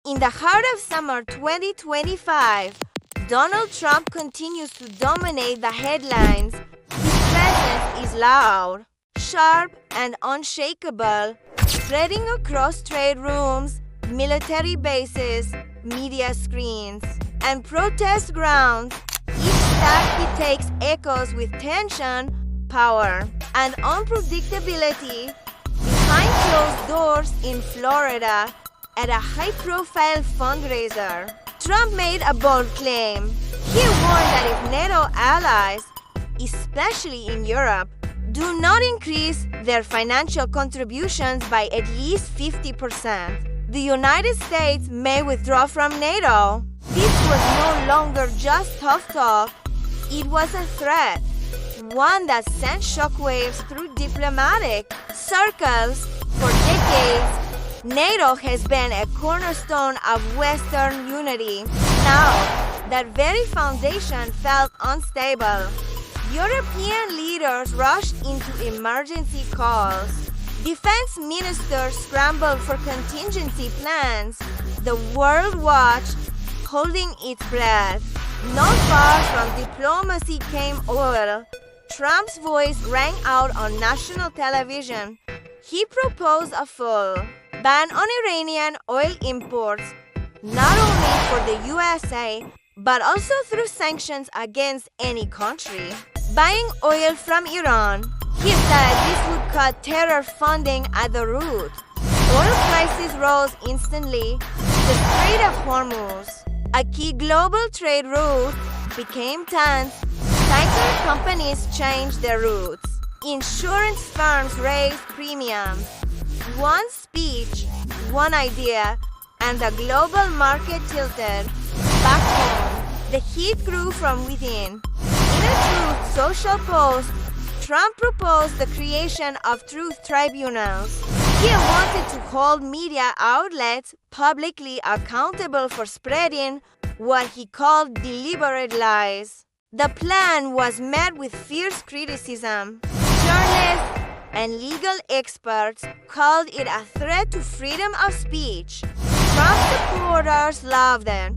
In the heart of summer 2025, Donald Trump continues to dominate the headlines. His presence is loud, sharp, and unshakable, spreading across trade rooms, military bases, media screens, and protest grounds. Each step he takes echoes with tension, power, and unpredictability. Behind closed doors in Florida, at a high-profile fundraiser, Trump made a bold claim. He warned that if NATO allies, especially in Europe, do not increase their financial contributions by at least 50%, the United States may withdraw from NATO. This was no longer just tough talk, it was a threat, one that sent shockwaves through diplomatic circles. For decades, NATO has been a cornerstone of Western unity. Now, that very foundation felt unstable. European leaders rushed into emergency calls. Defense ministers scrambled for contingency plans. The world watched, holding its breath. Not far from diplomacy came oil. Trump's voice rang out on national television. He proposed a full ban on Iranian oil imports, not only for the USA, but also through sanctions against any country buying oil from Iran. He said this would cut terror funding at the root. Oil prices rose instantly. The Strait of Hormuz, a key global trade route, became tense. Tanker companies changed their routes. Insurance firms raised premiums. One speech, one idea, and the global market tilted. Back home, the heat grew from within. In a Truth Social post, Trump proposed the creation of truth tribunals. He wanted to hold media outlets publicly accountable for spreading what he called deliberate lies. The plan was met with fierce criticism. Journalists and legal experts called it a threat to freedom of speech. Trump supporters loved it.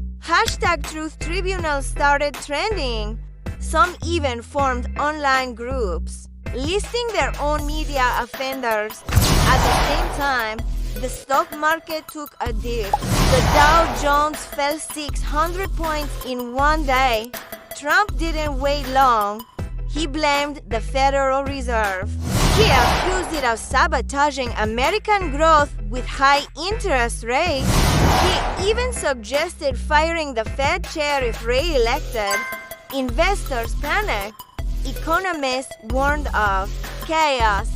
#Truth Tribunals started trending. Some even formed online groups, listing their own media offenders. At the same time, the stock market took a dip. The Dow Jones fell 600 points in one day. Trump didn't wait long. He blamed the Federal Reserve. He accused it of sabotaging American growth with high interest rates. He even suggested firing the Fed chair if re-elected. Investors panicked. Economists warned of chaos.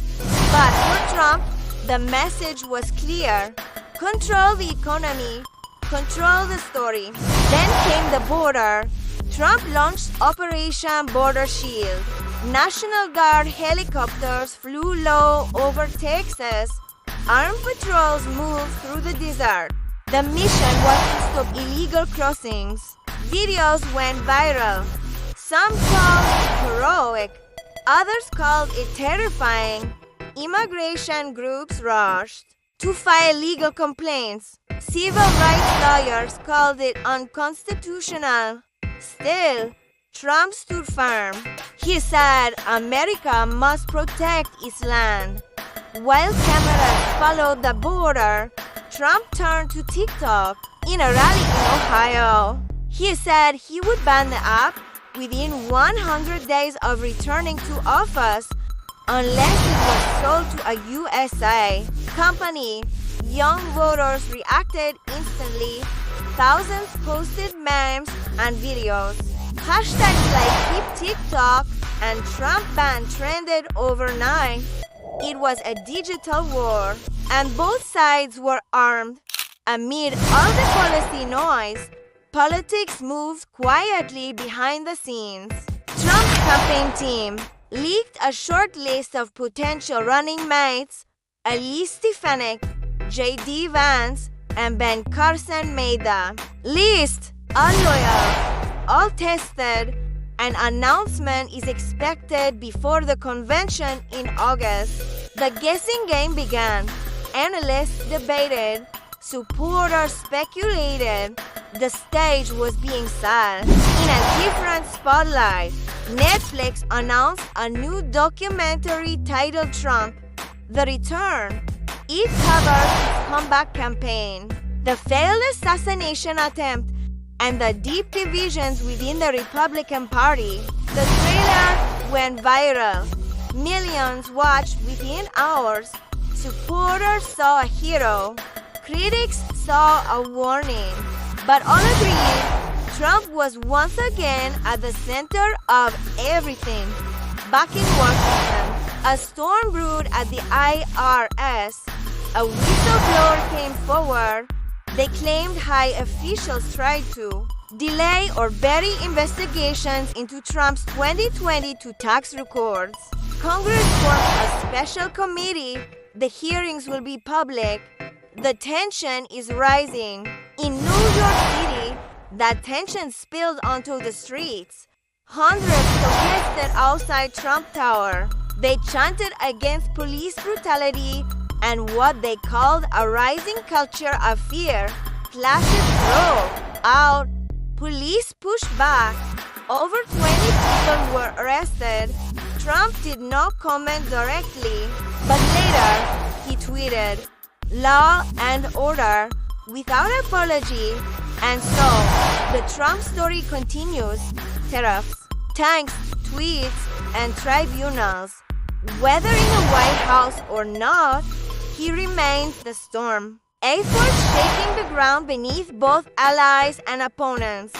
But for Trump, the message was clear. Control the economy. Control the story. Then came the border. Trump launched Operation Border Shield. National Guard helicopters flew low over Texas. Armed patrols moved through the desert. The mission was to stop illegal crossings. Videos went viral. Some called it heroic. Others called it terrifying. Immigration groups rushed to file legal complaints. Civil rights lawyers called it unconstitutional. Still, Trump stood firm. He said America must protect its land. While cameras followed the border, Trump turned to TikTok. In a rally in Ohio, he said he would ban the app within 100 days of returning to office unless it was sold to a USA company. Young voters reacted instantly. Thousands posted memes and videos. Hashtags like Keep TikTok and Trump ban trended overnight. It was a digital war, and both sides were armed. Amid all the policy noise, politics moved quietly behind the scenes. Trump's campaign team leaked a short list of potential running mates. Elise Stefanik, J.D. Vance, and Ben Carson made the list. All loyal, all tested. An announcement is expected before the convention in August. The guessing game began. Analysts debated. Supporters speculated the stage was being set in a different spotlight. Netflix announced a new documentary titled Trump: The Return. It covers its comeback campaign, the failed assassination attempt, and the deep divisions within the Republican Party. The trailer went viral. Millions watched within hours. Supporters saw a hero. Critics saw a warning. But all agreed, Trump was once again at the center of everything. Back in Washington, a storm brewed at the IRS. A whistleblower came forward. They claimed high officials tried to delay or bury investigations into Trump's 2022 tax records. Congress formed a special committee. The hearings will be public. The tension is rising. In New York City, that tension spilled onto the streets. Hundreds protested outside Trump Tower. They chanted against police brutality and what they called a rising culture of fear. Clashes broke out. Police pushed back. Over 20 people were arrested. Trump did not comment directly, but later he tweeted, "Law and order," without apology. And so, the Trump story continues. Tariffs, tanks, tweets, and tribunals. Whether in the White House or not, he remains the storm. A force shaking the ground beneath both allies and opponents.